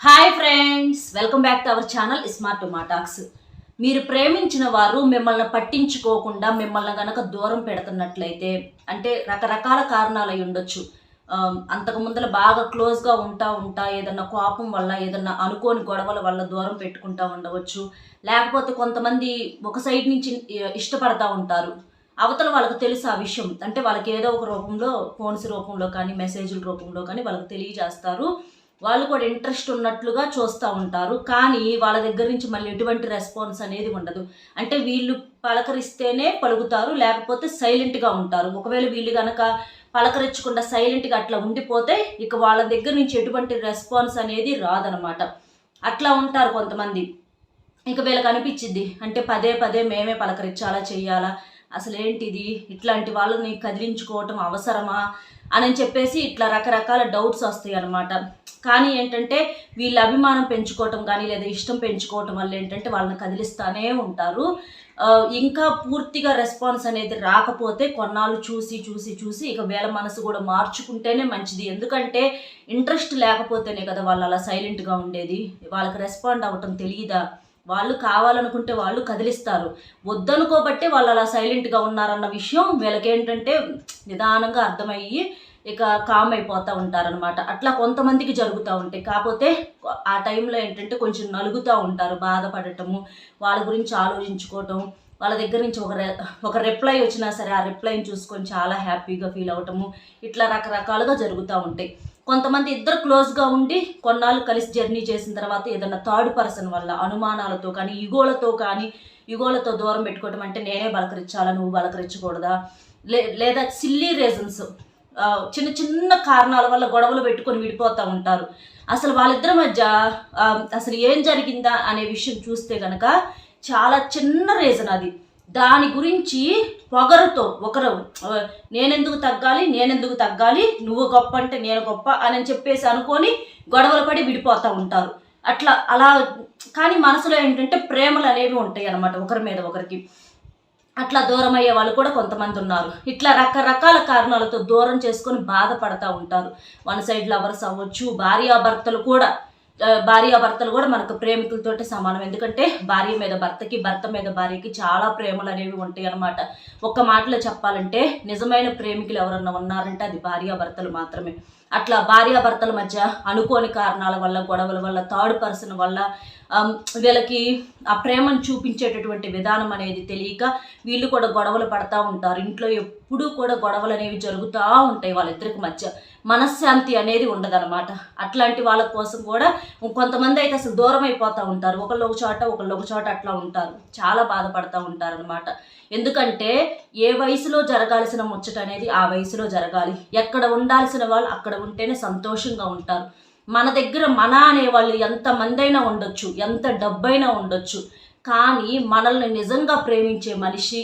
Hi friends, welcome back to our channel smart talks. మీరు ప్రేమించిన వారు మిమ్మల్ని పట్టించుకోకుండా మిమ్మల్ని గనక దూరం పెడుతున్నట్లయితే అంటే రకరకాల కారణాలు అయి ఉండొచ్చు. అంతకు ముందర బాగా క్లోజ్గా ఉంటా ఏదన్నా కోపం వల్ల ఏదన్నా అనుకోని గొడవల వల్ల దూరం పెట్టుకుంటా ఉండవచ్చు. లేకపోతే కొంతమంది ఒక సైడ్ నుంచి ఇష్టపడతా ఉంటారు. అవతల వాళ్ళకి తెలుసు ఆ విషయం. అంటే వాళ్ళకి ఏదో ఒక రూపంలో ఫోన్స్ రూపంలో కానీ మెసేజ్ల రూపంలో కానీ వాళ్ళకి తెలియజేస్తారు. వాళ్ళు కూడా ఇంట్రెస్ట్ ఉన్నట్లుగా చూస్తూ ఉంటారు. కానీ వాళ్ళ దగ్గర నుంచి మళ్ళీ ఎటువంటి రెస్పాన్స్ అనేది ఉండదు. అంటే వీళ్ళు పలకరిస్తేనే పలుకుతారు, లేకపోతే సైలెంట్గా ఉంటారు. ఒకవేళ వీళ్ళు కనుక పలకరించకుండా సైలెంట్గా అట్లా ఉండిపోతే ఇక వాళ్ళ దగ్గర నుంచి ఎటువంటి రెస్పాన్స్ అనేది రాదనమాట. అట్లా ఉంటారు కొంతమంది. ఇక వీళ్ళకి అనిపించింది అంటే పదే పదే మేమే పలకరించాలా, చెయ్యాలా, అసలు ఏంటిది, ఇట్లాంటి వాళ్ళని కదిలించుకోవటం అవసరమా అని చెప్పేసి ఇట్లా రకరకాల డౌట్స్ వస్తాయి అన్నమాట. కానీ ఏంటంటే వీళ్ళ అభిమానం పెంచుకోవటం కానీ లేదా ఇష్టం పెంచుకోవటం వల్ల ఏంటంటే వాళ్ళని కదిలిస్తూనే ఉంటారు. ఇంకా పూర్తిగా రెస్పాన్స్ అనేది రాకపోతే కొన్నాళ్ళు చూసి ఇక వీళ్ళ మనసు కూడా మార్చుకుంటేనే మంచిది. ఎందుకంటే ఇంట్రెస్ట్ లేకపోతేనే కదా వాళ్ళు అలా సైలెంట్గా ఉండేది. వాళ్ళకి రెస్పాండ్ అవ్వటం తెలియదా? వాళ్ళు కావాలనుకుంటే వాళ్ళు కదిలిస్తారు, వద్దనుకోబట్టే వాళ్ళు అలా సైలెంట్గా ఉన్నారన్న విషయం వీళ్ళకేంటంటే నిదానంగా అర్థమయ్యి ఇక కామ్ అయిపోతూ ఉంటారనమాట. అట్లా కొంతమందికి జరుగుతూ ఉంటాయి. కాకపోతే ఆ టైంలో ఏంటంటే కొంచెం నలుగుతూ ఉంటారు, బాధపడటము, వాళ్ళ గురించి ఆలోచించుకోవటం, వాళ్ళ దగ్గర నుంచి ఒక రిప్లై వచ్చినా సరే ఆ రిప్లైని చూసుకొని చాలా హ్యాపీగా ఫీల్ అవ్వటము, ఇట్లా రకరకాలుగా జరుగుతూ ఉంటాయి. కొంతమంది ఇద్దరు క్లోజ్గా ఉండి కొన్నాళ్ళు కలిసి జర్నీ చేసిన తర్వాత ఏదన్నా థర్డ్ పర్సన్ వల్ల అనుమానాలతో కానీ యుగోలతో దూరం పెట్టుకోవటం, అంటే నేనే బలకరించాలా, నువ్వు బలకరించకూడదా, లేదా సిల్లీ రీజన్స్, చిన్న చిన్న కారణాల వల్ల గొడవలు పెట్టుకొని విడిపోతూ ఉంటారు. అసలు వాళ్ళిద్దరి మధ్య అసలు ఏం జరిగిందా అనే విషయం చూస్తే కనుక చాలా చిన్న రీజన్ అది. దాని గురించి పొగరుతో ఒకరు నేనెందుకు తగ్గాలి, నువ్వు గొప్ప అంటే నేను గొప్ప అని చెప్పేసి అనుకొని గొడవలు పడి విడిపోతూ ఉంటారు. అలా కానీ మనసులో ఏంటంటే ప్రేమలు అనేవి ఉంటాయి అన్నమాట ఒకరి మీద ఒకరికి. అట్లా దూరం అయ్యే వాళ్ళు కూడా కొంతమంది ఉన్నారు. ఇట్లా రకరకాల కారణాలతో దూరం చేసుకొని బాధపడతా ఉంటారు. వన్ సైడ్ లవర్స్ అవ్వచ్చు, భార్యాభర్తలు కూడా మనకు ప్రేమికులతోటి సమానం. ఎందుకంటే భార్య మీద భర్తకి, భర్త మీద భార్యకి చాలా ప్రేమలు అనేవి ఉంటాయి అన్నమాట. ఒక్క మాటలో చెప్పాలంటే నిజమైన ప్రేమికులు ఎవరన్నా ఉన్నారంటే అది భార్యాభర్తలు మాత్రమే. అట్లా భార్యాభర్తల మధ్య అనుకోని కారణాల వల్ల, గొడవల వల్ల, థర్డ్ పర్సన్ వల్ల వీళ్ళకి ఆ ప్రేమను చూపించేటటువంటి విధానం అనేది తెలియక వీళ్ళు కూడా గొడవలు పడతా ఉంటారు. ఇంట్లో ఎప్పుడూ కూడా గొడవలు అనేవి జరుగుతూ ఉంటాయి. వాళ్ళిద్దరికి మధ్య మనశ్శాంతి అనేది ఉండదన్నమాట. అట్లాంటి వాళ్ళ కోసం కూడా కొంతమంది అయితే అసలు దూరం అయిపోతూ ఉంటారు. ఒకళ్ళు ఒక చోట అట్లా ఉంటారు. చాలా బాధపడతా ఉంటారనమాట. ఎందుకంటే ఏ వయసులో జరగాల్సిన ముచ్చట అనేది ఆ వయసులో జరగాలి. ఎక్కడ ఉండాల్సిన వాళ్ళు అక్కడ ఉంటేనే సంతోషంగా ఉంటారు. మన దగ్గర మన అనేవాళ్ళు ఎంతమంది అయినా ఉండొచ్చు, ఎంత డబ్బైనా ఉండొచ్చు, కానీ మనల్ని నిజంగా ప్రేమించే మనిషి,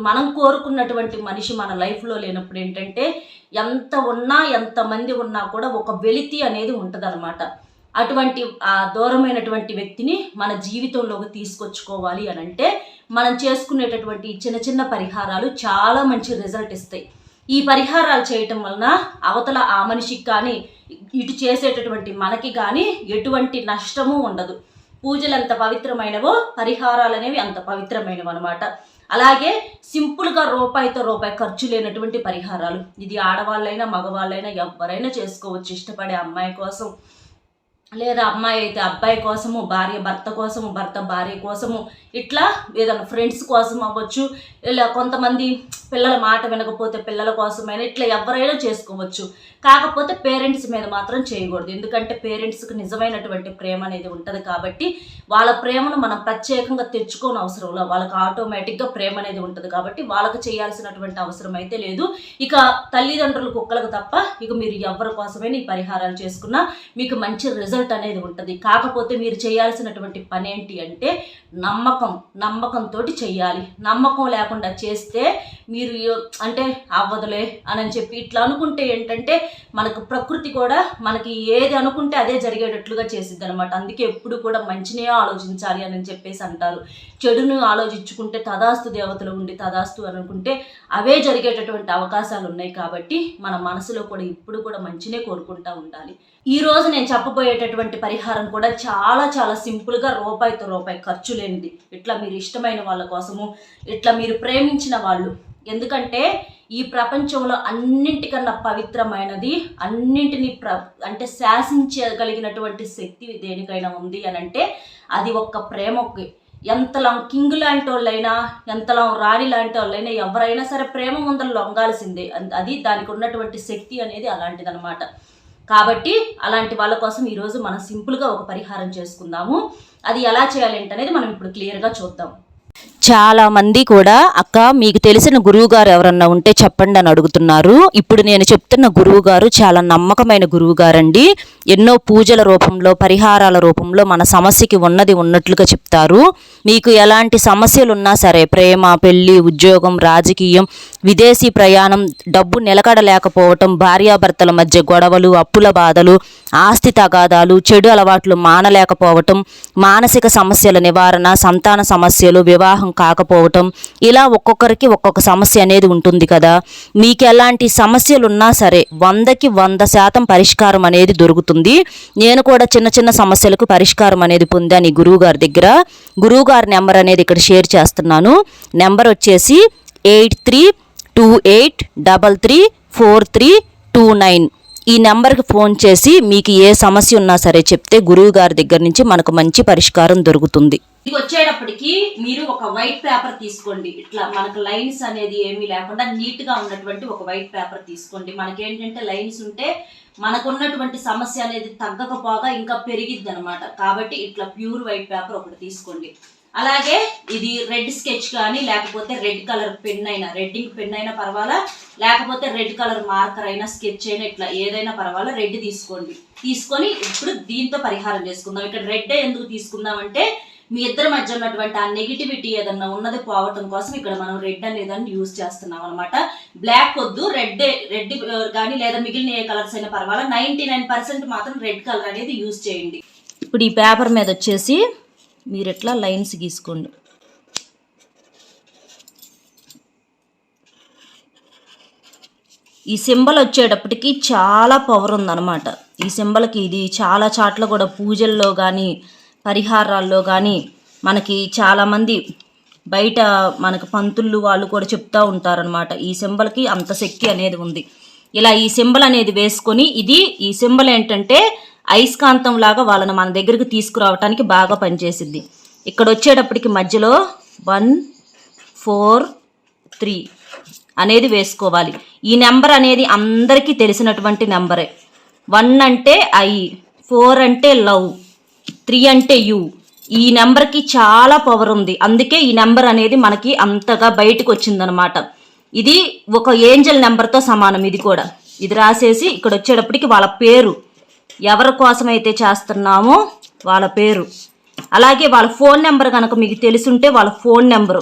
మనం కోరుకున్నటువంటి మనిషి మన లైఫ్లో లేనప్పుడు ఏంటంటే ఎంతమంది ఉన్నా కూడా ఒక వెలితి అనేది ఉంటుందన్నమాట. అటువంటి ఆ దూరమైనటువంటి వ్యక్తిని మన జీవితంలోకి తీసుకొచ్చుకోవాలి అని అంటే మనం చేసుకునేటటువంటి చిన్న చిన్న పరిహారాలు చాలా మంచి రిజల్ట్ ఇస్తాయి. ఈ పరిహారాలు చేయటం వలన అవతల ఆ మనిషికి కానీ ఇటు చేసేటటువంటి మనకి కానీ ఎటువంటి నష్టము ఉండదు. పూజలు ఎంత పవిత్రమైనవో పరిహారాలు అనేవి అంత పవిత్రమైనవి అనమాట. అలాగే సింపుల్గా రూపాయి ఖర్చు లేనటువంటి పరిహారాలు. ఇది ఆడవాళ్ళైనా మగవాళ్ళైనా ఎవరైనా చేసుకోవచ్చు. ఇష్టపడే అమ్మాయి కోసం, లేదా అమ్మాయి అయితే అబ్బాయి కోసము, భార్య భర్త కోసము, భర్త భార్య కోసము, ఇట్లా ఏదైనా ఫ్రెండ్స్ కోసం అవ్వచ్చు, ఇలా కొంతమంది పిల్లల మాట వినకపోతే పిల్లల కోసమైనా, ఇట్లా ఎవరైనా చేసుకోవచ్చు. కాకపోతే పేరెంట్స్ మీద మాత్రం చేయకూడదు. ఎందుకంటే పేరెంట్స్కి నిజమైనటువంటి ప్రేమ అనేది ఉంటుంది కాబట్టి వాళ్ళ ప్రేమను మనం ప్రత్యేకంగా తెచ్చుకోని అవసరం లేదు. వాళ్ళకి ఆటోమేటిక్గా ప్రేమ అనేది ఉంటుంది కాబట్టి వాళ్ళకి చేయాల్సినటువంటి అవసరం అయితే లేదు. ఇక తల్లిదండ్రులు కుక్కలకు తప్ప ఇక మీరు ఎవరి కోసమైనా ఈ పరిహారాలు చేసుకున్నా మీకు మంచి రిజల్ట్ అనేది ఉంటుంది. కాకపోతే మీరు చేయాల్సినటువంటి పని ఏంటి అంటే నమ్మకంతో చెయ్యాలి. నమ్మకం లేకుండా చేస్తే మీరు అంటే అవ్వదులే అని చెప్పి ఇట్లా అనుకుంటే ఏంటంటే మనకు ప్రకృతి కూడా మనకి ఏది అనుకుంటే అదే జరిగేటట్లుగా చేసిద్ది అనమాట. అందుకే ఎప్పుడు కూడా మంచినే ఆలోచించాలి అని చెప్పేసి అంటారు. చెడును ఆలోచించుకుంటే తదాస్తు దేవతలు ఉండి తదాస్తు అనుకుంటే అవే జరిగేటటువంటి అవకాశాలు ఉన్నాయి. కాబట్టి మన మనసులో కూడా ఇప్పుడు కూడా మంచినే కోరుకుంటూ ఉండాలి. ఈ రోజు నేను చెప్పబోయేటటువంటి పరిహారం కూడా చాలా చాలా సింపుల్గా రూపాయితో రూపాయి ఖర్చు లేనిది. ఇట్లా మీరు ఇష్టమైన వాళ్ళ కోసము, ఇట్లా మీరు ప్రేమించిన వాళ్ళు, ఎందుకంటే ఈ ప్రపంచంలో అన్నింటికన్నా పవిత్రమైనది, అన్నింటినీ అంటే శాసించగలిగినటువంటి శక్తి దేనికైనా ఉంది అని అంటే అది ఒక్క ప్రేమకి. ఎంతలా కింగ్ లాంటి వాళ్ళైనా, ఎంతలా రాణి లాంటి వాళ్ళైనా, ఎవరైనా సరే ప్రేమ ముందర లొంగాల్సిందే. అది దానికి ఉన్నటువంటి శక్తి అనేది అలాంటిదనమాట. కాబట్టి అలాంటి వాళ్ళ కోసం ఈరోజు మనం సింపుల్గా ఒక పరిహారం చేసుకుందాము. అది ఎలా చేయాలి ఏంటనేది మనం ఇప్పుడు క్లియర్గా చూద్దాం. చాలా మంది కూడా అక్క మీకు తెలిసిన గురువు గారు ఎవరన్నా ఉంటే చెప్పండి అని అడుగుతున్నారు. ఇప్పుడు నేను చెప్తున్న గురువు గారు చాలా నమ్మకమైన గురువు గారండి. ఎన్నో పూజల రూపంలో, పరిహారాల రూపంలో మన సమస్యకి ఉన్నది ఉన్నట్లుగా చెప్తారు. మీకు ఎలాంటి సమస్యలు ఉన్నా సరే, ప్రేమ, పెళ్లి, ఉద్యోగం, రాజకీయం, విదేశీ ప్రయాణం, డబ్బు నిలకడలేకపోవటం, భార్యాభర్తల మధ్య గొడవలు, అప్పుల బాధలు, ఆస్తి తగాదాలు, చెడు అలవాట్లు మానలేకపోవటం, మానసిక సమస్యల నివారణ, సంతాన సమస్యలు, వివాహం కాకపోవటం, ఇలా ఒక్కొక్కరికి ఒక్కొక్క సమస్య అనేది ఉంటుంది కదా. మీకు ఎలాంటి సమస్యలు ఉన్నా సరే 100కి 100% పరిష్కారం అనేది దొరుకుతుంది. నేను కూడా చిన్న చిన్న సమస్యలకు పరిష్కారం అనేది పొందాను ఈ గురువుగారి దగ్గర. గురువుగారి నెంబర్ అనేది ఇక్కడ షేర్ చేస్తున్నాను. నెంబర్ వచ్చేసి 8328334329. ఈ నెంబర్కి ఫోన్ చేసి మీకు ఏ సమస్య ఉన్నా సరే చెప్తే గురువు గారి దగ్గర నుంచి మనకు మంచి పరిష్కారం దొరుకుతుంది. ఇది వచ్చేటప్పటికి మీరు ఒక వైట్ పేపర్ తీసుకోండి. ఇట్లా మనకు లైన్స్ అనేది ఏమీ లేకుండా నీట్గా ఉన్నటువంటి ఒక వైట్ పేపర్ తీసుకోండి. మనకేంటంటే లైన్స్ ఉంటే మనకున్నటువంటి సమస్య అనేది తగ్గకపోగా ఇంకా పెరిగిద్ది అనమాట. కాబట్టి ఇట్లా ప్యూర్ వైట్ పేపర్ ఒకటి తీసుకోండి. అలాగే ఇది రెడ్ స్కెచ్ కానీ, లేకపోతే రెడ్ కలర్ పెన్ అయినా, రెడ్డింగ్ పెన్ అయినా పర్వాలా, లేకపోతే రెడ్ కలర్ మార్కర్ అయినా, స్కెచ్ అయినా, ఇట్లా ఏదైనా పర్వాలా, రెడ్ తీసుకోండి. తీసుకొని ఇప్పుడు దీంతో పరిహారం చేసుకుందాం. ఇక్కడ రెడ్ ఎందుకు తీసుకుందామంటే మీ ఇద్దరి మధ్య ఉన్నటువంటి ఆ నెగిటివిటీ ఏదన్నా ఉన్నది పోవటం కోసం ఇక్కడ మనం రెడ్ అనేదాన్ని యూజ్ చేస్తున్నాం అనమాట. బ్లాక్ వద్దు, రెడ్ కానీ లేదా మిగిలిన ఏ కలర్స్ అయినా పర్వాలా, 99% మాత్రం రెడ్ కలర్ అనేది యూజ్ చేయండి. ఇప్పుడు ఈ పేపర్ మీద వచ్చేసి మీరు ఎట్లా లైన్స్ గీసుకోండి. ఈ సింబల్ వచ్చేటప్పటికి చాలా పవర్ ఉందన్నమాట. ఈ సింబల్కి ఇది చాలా చాట్ల కూడా పూజల్లో కానీ, పరిహారాల్లో కానీ మనకి చాలామంది బయట మనకు పంతుళ్ళు వాళ్ళు కూడా చెప్తూ ఉంటారనమాట. ఈ సింబల్కి అంత శక్తి అనేది ఉంది. ఇలా ఈ సింబల్ అనేది వేసుకొని, ఈ సింబల్ ఏంటంటే అయస్కాంతం లాగా వాళ్ళని మన దగ్గరికి తీసుకురావటానికి బాగా పనిచేసిద్ది. ఇక్కడ వచ్చేటప్పటికి మధ్యలో 143 అనేది వేసుకోవాలి. ఈ నెంబర్ అనేది అందరికీ తెలిసినటువంటి నెంబరే. 1 అంటే ఐ, 4 అంటే లవ్, 3 అంటే యు. ఈ నెంబర్కి చాలా పవర్ ఉంది. అందుకే ఈ నెంబర్ అనేది మనకి అంతగా బయటకు వచ్చిందనమాట. ఇది ఒక ఏంజల్ నెంబర్తో సమానం. ఇది కూడా ఇది రాసేసి ఇక్కడ వచ్చేటప్పటికి వాళ్ళ పేరు, ఎవరి కోసమైతే చేస్తున్నామో వాళ్ళ పేరు, అలాగే వాళ్ళ ఫోన్ నెంబర్ కనుక మీకు తెలుసుంటే వాళ్ళ ఫోన్ నెంబరు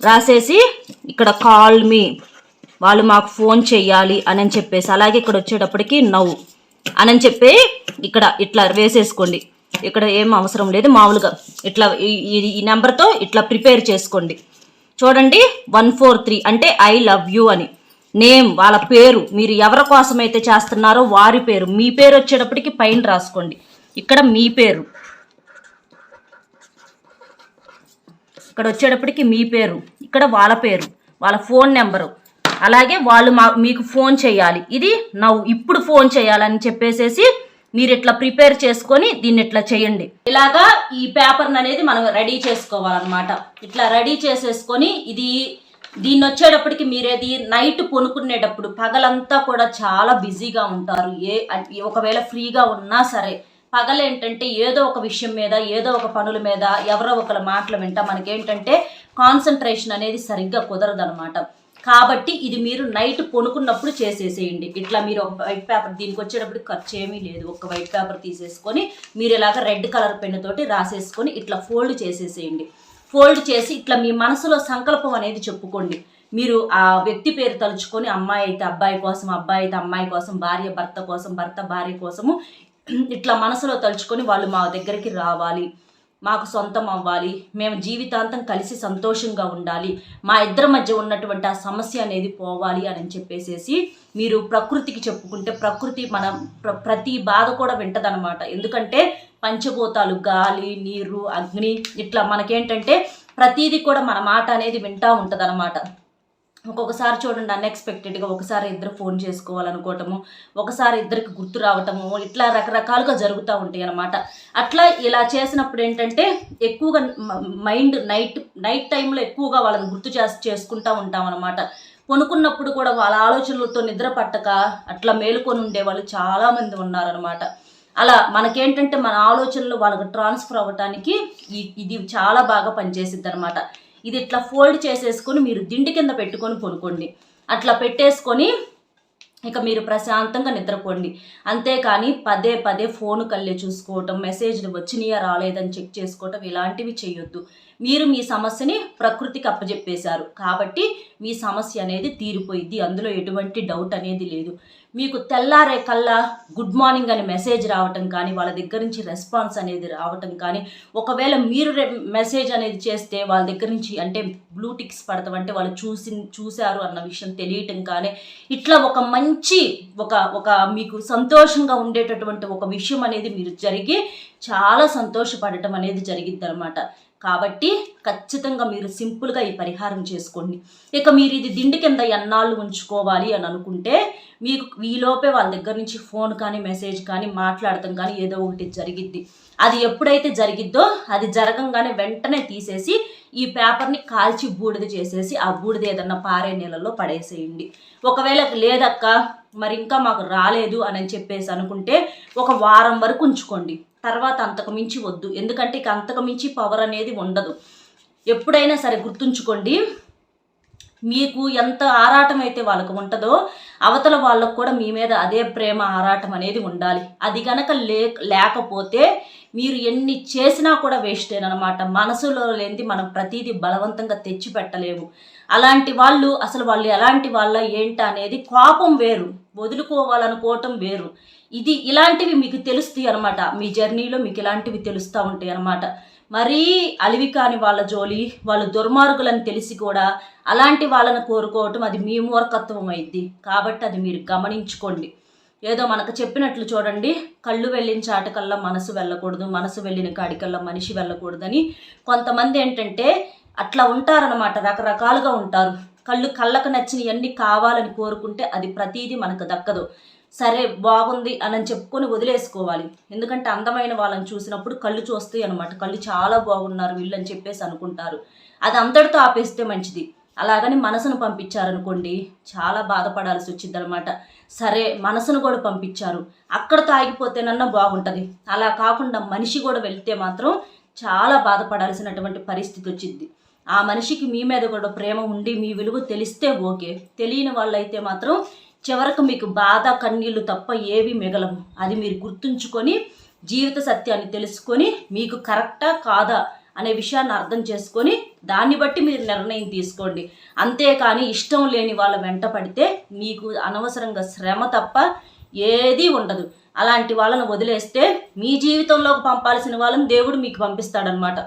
రాసేసి ఇక్కడ కాల్ మీ, వాళ్ళు మాకు ఫోన్ చెయ్యాలి అని చెప్పేసి, అలాగే ఇక్కడ వచ్చేటప్పటికి నవ్వు అని చెప్పి ఇక్కడ ఇట్లా వేసేసుకోండి. ఇక్కడ ఏం అవసరం లేదు, మామూలుగా ఇట్లా ఈ నెంబర్తో ఇట్లా ప్రిపేర్ చేసుకోండి. చూడండి 143 అంటే ఐ లవ్ యూ అని. నేమ్ వాళ్ళ పేరు, మీరు ఎవరి కోసమైతే చేస్తున్నారో వారి పేరు, మీ పేరు వచ్చేటప్పటికి పైన రాసుకోండి. ఇక్కడ మీ పేరు, ఇక్కడ వచ్చేటప్పటికి మీ పేరు, ఇక్కడ వాళ్ళ పేరు, వాళ్ళ ఫోన్ నెంబరు, అలాగే వాళ్ళు మీకు ఫోన్ చేయాలి. ఇది ఇప్పుడు ఫోన్ చేయాలని చెప్పేసేసి మీరు ఇట్లా ప్రిపేర్ చేసుకొని దీన్ని ఇట్లా చేయండి. ఇలాగా ఈ పేపర్ని అనేది మనం రెడీ చేసుకోవాలన్నమాట. ఇట్లా రెడీ చేసేసుకొని దీన్ని వచ్చేటప్పటికి మీరేది నైట్ కొనుక్కునేటప్పుడు, పగలంతా కూడా చాలా బిజీగా ఉంటారు. ఒకవేళ ఫ్రీగా ఉన్నా సరే పగలేంటంటే ఏదో ఒక విషయం మీద, ఏదో ఒక పనుల మీద, ఎవరో ఒకళ్ళ మాటలు వింటా మనకేంటంటే కాన్సన్ట్రేషన్ అనేది సరిగ్గా కుదరదనమాట. కాబట్టి ఇది మీరు నైట్ కొనుక్కున్నప్పుడు చేసేసేయండి. ఇట్లా మీరు ఒక వైట్ పేపర్, దీనికి వచ్చేటప్పుడు ఖర్చు ఏమీ లేదు. ఒక వైట్ పేపర్ తీసేసుకొని మీరు ఇలాగ రెడ్ కలర్ పెన్ తోటి రాసేసుకొని ఇట్లా ఫోల్డ్ చేసేసేయండి. ఫోల్డ్ చేసి ఇట్లా మీ మనసులో సంకల్పం అనేది చెప్పుకోండి. మీరు ఆ వ్యక్తి పేరు తలుచుకొని, అమ్మాయి అయితే అబ్బాయి కోసం, అబ్బాయి అయితే అమ్మాయి కోసం, భార్య భర్త కోసం, భర్త భార్య కోసము ఇట్లా మనసులో తలుచుకొని వాళ్ళు మా దగ్గరికి రావాలి, మాకు సొంతం అవ్వాలి, మేము జీవితాంతం కలిసి సంతోషంగా ఉండాలి, మా ఇద్దరి మధ్య ఉన్నటువంటి ఆ సమస్య అనేది పోవాలి అని చెప్పేసేసి మీరు ప్రకృతికి చెప్పుకుంటే ప్రకృతి మన ప్రతి బాధ కూడా వింటదనమాట. ఎందుకంటే పంచభూతాలు గాలి, నీరు, అగ్ని ఇట్లా మనకేంటంటే ప్రతీది కూడా మన మాట అనేది వింటూ ఉంటుందన్నమాట. ఒక్కొక్కసారి చూడండి అన్ఎక్స్పెక్టెడ్గా ఒకసారి ఇద్దరు ఫోన్ చేసుకోవాలనుకోవటము, ఒకసారి ఇద్దరికి గుర్తు రావటము, ఇట్లా రకరకాలుగా జరుగుతూ ఉంటాయి అన్నమాట. అట్లా ఇలా చేసినప్పుడు ఏంటంటే ఎక్కువగా మైండ్ నైట్ టైంలో ఎక్కువగా వాళ్ళని గుర్తు చేసుకుంటూ ఉంటాం అన్నమాట. కొనుక్కున్నప్పుడు కూడా వాళ్ళ ఆలోచనలతో నిద్ర పట్టక అట్లా మేలుకొని ఉండే వాళ్ళు చాలామంది ఉన్నారనమాట. అలా మనకేంటంటే మన ఆలోచనలు వాళ్ళకి ట్రాన్స్ఫర్ అవ్వటానికి ఇది చాలా బాగా పనిచేసిద్ది అనమాట. ఇది ఇట్లా ఫోల్డ్ చేసేసుకొని మీరు దిండి కింద పెట్టుకొని పడుకోండి. అట్లా పెట్టేసుకొని ఇక మీరు ప్రశాంతంగా నిద్రపోండి. అంతేకాని పదే పదే ఫోన్ కళ్ళే చూసుకోవటం, మెసేజ్లు వచ్చినాయా రాలేదని చెక్ చేసుకోవటం ఇలాంటివి చేయొద్దు. మీరు మీ సమస్యని ప్రకృతికి అప్పచెప్పేశారు కాబట్టి మీ సమస్య అనేది తీరిపోయిద్ది, అందులో ఎటువంటి డౌట్ అనేది లేదు. మీకు తెల్లారే కల్లా గుడ్ మార్నింగ్ అని మెసేజ్ రావటం కానీ, వాళ్ళ దగ్గర నుంచి రెస్పాన్స్ అనేది రావటం కానీ, ఒకవేళ మీరు మెసేజ్ అనేది చేస్తే వాళ్ళ దగ్గర నుంచి అంటే బ్లూ టిక్స్ పడతాం, అంటే వాళ్ళు చూశారు అన్న విషయం తెలియటం కానీ, ఇట్లా ఒక మంచి ఒక మీకు సంతోషంగా ఉండేటటువంటి ఒక విషయం అనేది మీరు జరిగి చాలా సంతోషపడటం అనేది జరిగిద్ది అనమాట. కాబట్టి ఖచ్చితంగా మీరు సింపుల్గా ఈ పరిహారం చేసుకోండి. ఇక మీరు ఇది దిండి కింద ఎన్నాళ్ళు ఉంచుకోవాలి అని అనుకుంటే మీకు ఈలోపే వాళ్ళ దగ్గర నుంచి ఫోన్ కానీ మెసేజ్ కానీ మాట్లాడటం కానీ ఏదో ఒకటి జరిగిద్ది. అది ఎప్పుడైతే జరిగిద్దో అది జరగంగానే వెంటనే తీసేసి ఈ పేపర్ని కాల్చి బూడిద చేసేసి ఆ బూడిద ఏదన్నా పారే నీళ్ళల్లో పడేసేయండి. ఒకవేళ లేదక్క మరి ఇంకా మాకు రాలేదు అని చెప్పేసి అనుకుంటే ఒక వారం వరకు ఉంచుకోండి. తర్వాత అంతకు మించి వద్దు, ఎందుకంటే ఇక అంతకు మించి పవర్ అనేది ఉండదు. ఎప్పుడైనా సరే గుర్తుంచుకోండి, మీకు ఎంత ఆరాటం అయితే వాళ్ళకు ఉంటుందో అవతల వాళ్ళకు కూడా మీ మీద అదే ప్రేమ ఆరాటం అనేది ఉండాలి. అది కనుక లేకపోతే మీరు ఎన్ని చేసినా కూడా వేస్టేనమాట. మనసులో లేనిది మనం ప్రతిదీ బలవంతంగా తెచ్చి పెట్టలేము. అలాంటి వాళ్ళు అసలు వాళ్ళు ఎలాంటి వాళ్ళ ఏంట అనేది కోపం వేరు, వదులుకోవాలనుకోవటం వేరు. ఇలాంటివి మీకు తెలుస్తాయి అనమాట. మీ జర్నీలో మీకు ఇలాంటివి తెలుస్తూ ఉంటాయి అనమాట. మరీ అలివి కాని వాళ్ళ జోలి, వాళ్ళు దుర్మార్గులని తెలిసి కూడా అలాంటి వాళ్ళని కోరుకోవటం అది మీ మూర్ఖత్వం అయింది. కాబట్టి అది మీరు గమనించుకోండి. ఏదో మనకు చెప్పినట్లు చూడండి, కళ్ళు వెళ్ళిన చాటకల్లా మనసు వెళ్ళకూడదు, మనసు వెళ్ళిన కాడికల్లా మనిషి వెళ్ళకూడదని కొంతమంది ఏంటంటే అట్లా ఉంటారనమాట. రకరకాలుగా ఉంటారు. కళ్ళకు నచ్చినవన్నీ కావాలని కోరుకుంటే అది ప్రతీది మనకు దక్కదు. సరే బాగుంది అని చెప్పుకొని వదిలేసుకోవాలి. ఎందుకంటే అందమైన వాళ్ళని చూసినప్పుడు కళ్ళు చూస్తాయి అనమాట. కళ్ళు చాలా బాగున్నారు వీళ్ళు అని చెప్పేసి అనుకుంటారు. అది అంతటితో ఆపేస్తే మంచిది. అలాగని మనసును పంపించారనుకోండి చాలా బాధపడాల్సి వచ్చింది అనమాట. సరే మనసును కూడా పంపించారు, అక్కడతో ఆగిపోతేనన్నా బాగుంటుంది. అలా కాకుండా మనిషి కూడా వెళ్తే మాత్రం చాలా బాధపడాల్సినటువంటి పరిస్థితి వచ్చింది. ఆ మనిషికి మీ మీద కూడా ప్రేమ ఉండి మీ విలువ తెలిస్తే ఓకే, తెలియని వాళ్ళైతే మాత్రం చివరకు మీకు బాధ కన్నీళ్ళు తప్ప ఏవి మిగలవు. అది మీరు గుర్తుంచుకొని జీవిత సత్యాన్ని తెలుసుకొని మీకు కరెక్టా కాదా అనే విషయాన్ని అర్థం చేసుకొని దాన్ని బట్టి మీరు నిర్ణయం తీసుకోండి. అంతేకాని ఇష్టం లేని వాళ్ళ వెంట పడితే మీకు అనవసరంగా శ్రమ తప్ప ఏదీ ఉండదు. అలాంటి వాళ్ళని వదిలేస్తే మీ జీవితంలోకి పంపాల్సిన వాళ్ళని దేవుడు మీకు పంపిస్తాడనమాట.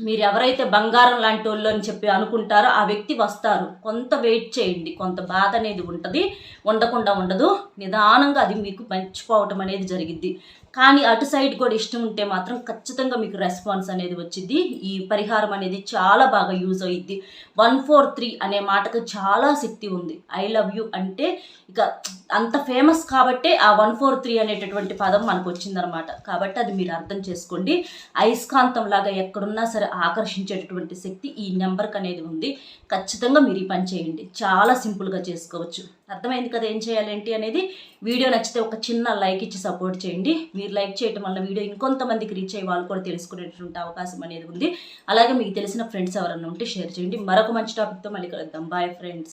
మీరు ఎవరైతే బంగారం లాంటి వాళ్ళు అని చెప్పి అనుకుంటారో ఆ వ్యక్తి వస్తారు. కొంత వెయిట్ చేయండి, కొంత బాధ అనేది ఉంటుంది, ఉండకుండా ఉండదు. నిదానంగా అది మీకు మర్చిపోవటం అనేది జరిగిద్ది. కానీ అటు సైడ్ కూడా ఇష్టం ఉంటే మాత్రం ఖచ్చితంగా మీకు రెస్పాన్స్ అనేది వచ్చింది. ఈ పరిహారం అనేది చాలా బాగా యూజ్ అయ్యిద్ది. 143 అనే మాటకు చాలా శక్తి ఉంది. ఐ లవ్ యూ అంటే ఇక అంత ఫేమస్ కాబట్టే ఆ 143 అనేటటువంటి పదం మనకు వచ్చిందనమాట. కాబట్టి అది మీరు అర్థం చేసుకోండి. అయస్కాంతం లాగా ఎక్కడున్నా సరే ఆకర్షించేటటువంటి శక్తి ఈ నెంబర్కి అనేది ఉంది. ఖచ్చితంగా మీరు ఈ పని చేయండి, చాలా సింపుల్గా చేసుకోవచ్చు. అర్థమైంది కదా ఏం చేయాలి ఏంటి అనేది. వీడియో నచ్చితే ఒక చిన్న లైక్ ఇచ్చి సపోర్ట్ చేయండి. మీరు లైక్ చేయడం వల్ల వీడియో ఇంకొంతమందికి రీచ్ అయ్యి వాళ్ళు కూడా తెలుసుకునేటువంటి అవకాశం అనేది ఉంది. అలాగే మీకు తెలిసిన ఫ్రెండ్స్ ఎవరన్నా ఉంటే షేర్ చేయండి. మరొక మంచి టాపిక్తో మళ్ళీ కలుద్దాం. Bye friends.